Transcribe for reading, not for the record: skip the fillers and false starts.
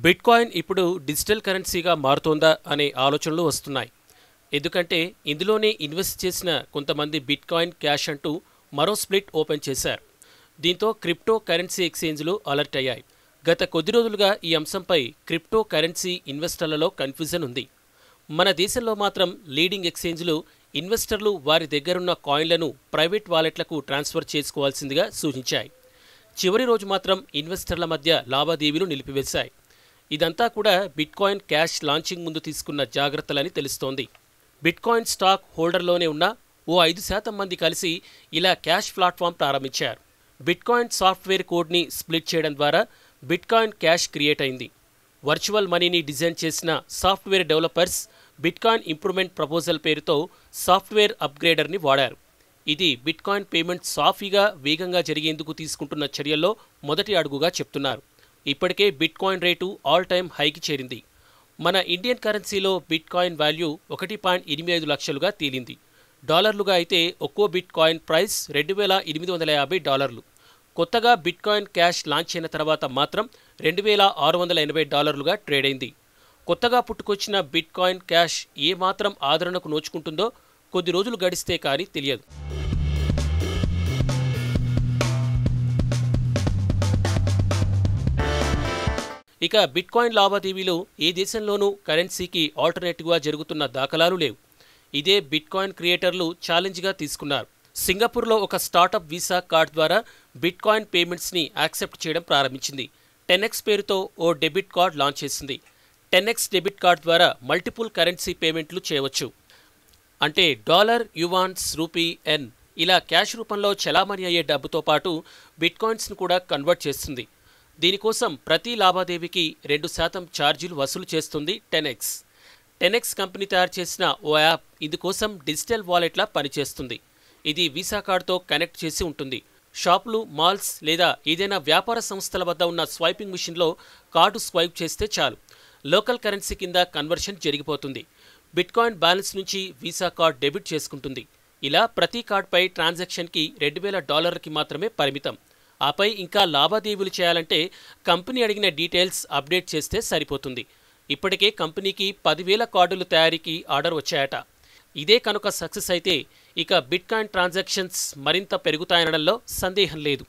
Bitcoin ఇప్పుడు digital కరెన్సీగా మారుతోందా అనే ఆలోచనలు వస్తున్నాయి. ఎందుకంటే ఇందులోనే ఇన్వెస్ట్ చేసిన కొంతమంది బిట్కాయిన్ క్యాష్ అంటూ మరో స్ప్లిట్ ఓపెన్ చేశారు. దీంతో క్రిప్టో కరెన్సీ ఎక్స్చేంజ్లు అలర్ట్ అయ్యాయి. గత కొద్ది రోజులుగా ఈ అంశంపై క్రిప్టో కరెన్సీ ఇన్వెస్టర్లలో కన్ఫ్యూజన్ ఉంది. మన దేశంలో మాత్రం లీడింగ్ ఎక్స్చేంజ్లు ఇన్వెస్టర్లు వారి దగ్గరున్న కాయిన్లను ప్రైవేట్ వాలెట్లకు ట్రాన్స్ఫర్ చేసుకోవాల్సిందిగా సూచించాయి. చివరి రోజు మాత్రం ఇన్వెస్టర్ల మధ్య లావాదేవీలు నిలిపివేశాయి. ఇదంతా కూడా బిట్కాయిన్ క్యాష్ లాంచింగ్ ముందు తీసుకున్న జాగ్రత్తలని తెలుస్తోంది. బిట్కాయిన్ స్టాక్ హోల్డర్లోనే ఉన్న ఓ 5% మంది కలిసి ఇలా క్యాష్ ప్లాట్ఫామ్ ప్రారంభించారు. బిట్కాయిన్ సాఫ్ట్వేర్ కోడ్ని స్ప్లిట్ చేయడం ద్వారా బిట్కాయిన్ క్యాష్ క్రియేట్ అయింది. వర్చువల్ మనీని డిజైన్ చేసిన software developers bitcoin improvement proposal పేరుతో సాఫ్ట్వేర్ అప్గ్రేడర్ని వాడారు. ఇది బిట్కాయిన్ పేమెంట్ సాఫీగా వేగంగా జరిగేందుకు తీసుకుంటున్న చర్యల్లో మొదటి అడుగుగా చెప్తున్నారు. ఇప్పటికే బిట్కాయిన్ రేటు ఆల్ టైమ్ హైకి చేరింది. మన ఇండియన్ కరెన్సీలో బిట్కాయిన్ వాల్యూ 1.85 లక్షలుగా తేలింది. డాలర్లుగా అయితే ఒక్కో బిట్కాయిన్ ప్రైస్ $2,850. కొత్తగా బిట్కాయిన్ క్యాష్ లాంచ్ అయిన తర్వాత మాత్రం $2,680గా ట్రేడ్ అయింది. కొత్తగా పుట్టుకొచ్చిన బిట్కాయిన్ క్యాష్ ఏమాత్రం ఆదరణకు నోచుకుంటుందో కొద్ది రోజులు గడిస్తే కానీ తెలియదు. ఇక బిట్కాయిన్ లావాదేవీలు ఏ దేశంలోనూ కరెన్సీకి ఆల్టర్నేటివ్గా జరుగుతున్న దాఖలాలు లేవు. ఇదే బిట్కాయిన్ క్రియేటర్లు ఛాలెంజ్గా తీసుకున్నారు. సింగపూర్లో ఒక స్టార్టప్ వీసా కార్డ్ ద్వారా బిట్కాయిన్ పేమెంట్స్ని యాక్సెప్ట్ చేయడం ప్రారంభించింది. 10x పేరుతో ఓ డెబిట్ కార్డ్ లాంచ్ చేసింది. 10x డెబిట్ కార్డ్ ద్వారా మల్టిపుల్ కరెన్సీ పేమెంట్లు చేయవచ్చు. అంటే డాలర్, యువాన్స్, రూపీ, ఎన్ ఇలా క్యాష్ రూపంలో చలామణి అయ్యే డబ్బుతో పాటు బిట్కాయిన్స్ను కూడా కన్వర్ట్ చేస్తుంది. దీనికోసం ప్రతి లావాదేవీకి 2% ఛార్జీలు వసూలు చేస్తుంది 10x. 10x కంపెనీ తయారు చేసిన ఓ యాప్ ఇందుకోసం డిజిటల్ వాలెట్లా పనిచేస్తుంది. ఇది వీసా కార్డుతో కనెక్ట్ చేసి ఉంటుంది. షాపులు, మాల్స్ లేదా ఏదైనా వ్యాపార సంస్థల వద్ద ఉన్న స్వైపింగ్ మిషన్లో కార్డు స్వైప్ చేస్తే చాలు, లోకల్ కరెన్సీ కింద కన్వర్షన్ జరిగిపోతుంది. బిట్కాయిన్ బ్యాలెన్స్ నుంచి వీసా కార్డ్ డెబిట్ చేసుకుంటుంది. ఇలా ప్రతి కార్డ్పై ట్రాన్సాక్షన్కి $2,000కి మాత్రమే పరిమితం. ఆపై ఇంకా లావాదేవీలు చేయాలంటే కంపెనీ అడిగిన డీటెయిల్స్ అప్డేట్ చేస్తే సరిపోతుంది. ఇప్పటికే కంపెనీకి 10,000 కార్డుల తయారీకి ఆర్డర్ వచ్చాయట. ఇదే కనుక సక్సెస్ అయితే ఇక బిట్కాయిన్ ట్రాన్సాక్షన్స్ మరింత పెరుగుతాయనడంలో సందేహం లేదు.